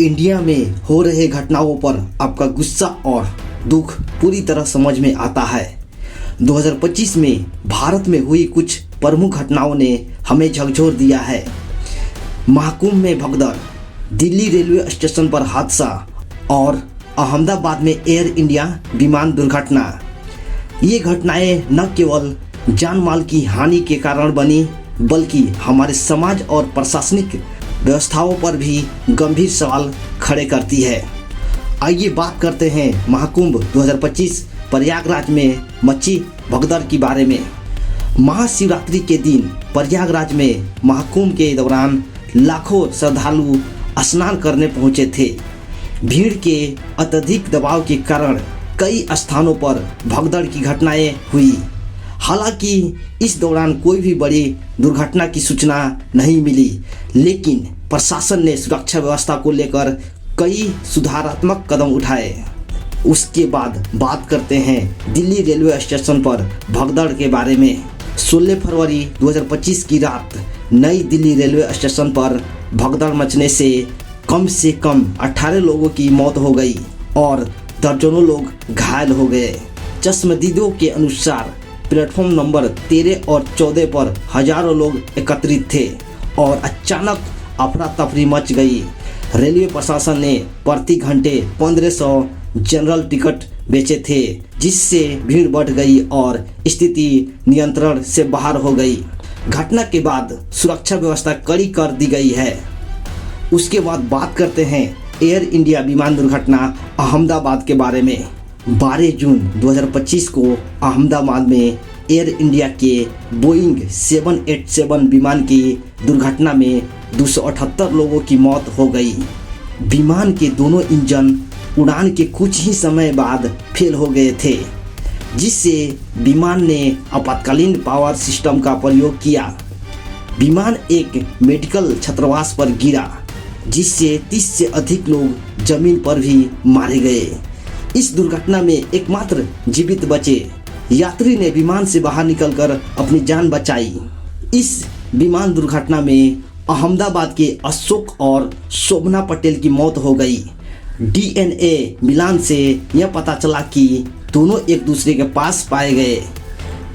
India में हो रहे घटनाओं पर आपका गुस्सा और दुख पूरी तरह समझ में आता है। 2025 में भारत में हुई कुछ प्रमुख घटनाओं ने हमें झकझोर दिया है। महाकुंभ में भगदड़, दिल्ली रेलवे स्टेशन पर हादसा और अहमदाबाद में एयर इंडिया विमान दुर्घटना। ये घटनाएं न केवल जान माल की हानि के कारण बनी बल्कि हमारे समाज और प्रशासनिक व्यवस्थाओं पर भी गंभीर सवाल खड़े करती है। आइए बात करते हैं महाकुंभ 2025 प्रयागराज में मची भगदड़ के बारे में। महाशिवरात्रि के दिन प्रयागराज में महाकुंभ के दौरान लाखों श्रद्धालु स्नान करने पहुंचे थे। भीड़ के अत्यधिक दबाव के कारण कई स्थानों पर भगदड़ की घटनाएं हुई। हालांकि इस दौरान कोई भी बड़ी दुर्घटना की सूचना नहीं मिली, लेकिन प्रशासन ने सुरक्षा व्यवस्था को लेकर कई सुधारात्मक कदम उठाए। उसके बाद बात करते हैं दिल्ली रेलवे स्टेशन पर भगदड़ के बारे में। 16 फरवरी 2025 की रात नई दिल्ली रेलवे स्टेशन पर भगदड़ मचने से कम 18 लोगों की मौत हो गई और दर्जनों लोग घायल हो गए। चश्मदीदों के अनुसार प्लेटफॉर्म नंबर 13 और 14 पर हजारों लोग एकत्रित थे और अचानक अफरा तफरी मच गई। रेलवे प्रशासन ने प्रति घंटे 1500 जनरल टिकट बेचे थे, जिससे भीड़ बढ़ गई और स्थिति नियंत्रण से बाहर हो गई। घटना के बाद सुरक्षा व्यवस्था कड़ी कर दी गई है। उसके बाद बात करते हैं एयर इंडिया विमान दुर्घटना अहमदाबाद के बारे में। 12 जून 2025 को अहमदाबाद में एयर इंडिया के बोइंग 787 विमान की दुर्घटना में 278 लोगों की मौत हो गई। विमान के दोनों इंजन उड़ान के कुछ ही समय बाद फेल हो गए थे, जिससे विमान ने आपातकालीन पावर सिस्टम का प्रयोग किया। विमान एक मेडिकल छात्रावास पर गिरा, जिससे 30 से अधिक लोग जमीन पर भी मारे गए। इस दुर्घटना में एकमात्र जीवित बचे यात्री ने विमान से बाहर निकलकर अपनी जान बचाई। इस विमान दुर्घटना में अहमदाबाद के अशोक और शोभना पटेल की मौत हो गई। डीएनए मिलान से यह पता चला कि दोनों एक दूसरे के पास पाए गए,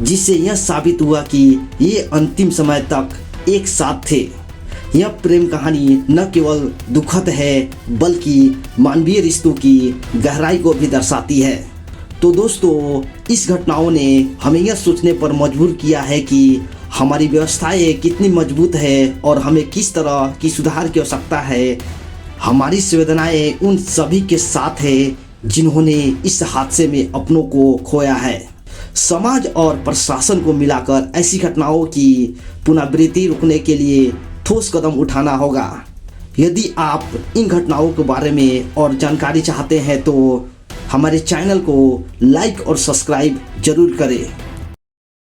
जिससे यह साबित हुआ कि ये अंतिम समय तक एक साथ थे। यह प्रेम कहानी न केवल दुखद है बल्कि मानवीय रिश्तों की गहराई को भी दर्शाती है। तो दोस्तों, इस घटनाओं ने हमें यह सोचने पर मजबूर किया है कि हमारी व्यवस्थाएं कितनी मजबूत है और हमें किस तरह की सुधार की आवश्यकता है। हमारी संवेदनाएं उन सभी के साथ है जिन्होंने इस हादसे में अपनों को खोया है। समाज और प्रशासन को मिलाकर ऐसी घटनाओं की पुनरावृत्ति रोकने के लिए ठोस कदम उठाना होगा। यदि आप इन घटनाओं के बारे में और जानकारी चाहते हैं तो हमारे चैनल को लाइक और सब्सक्राइब जरूर करें।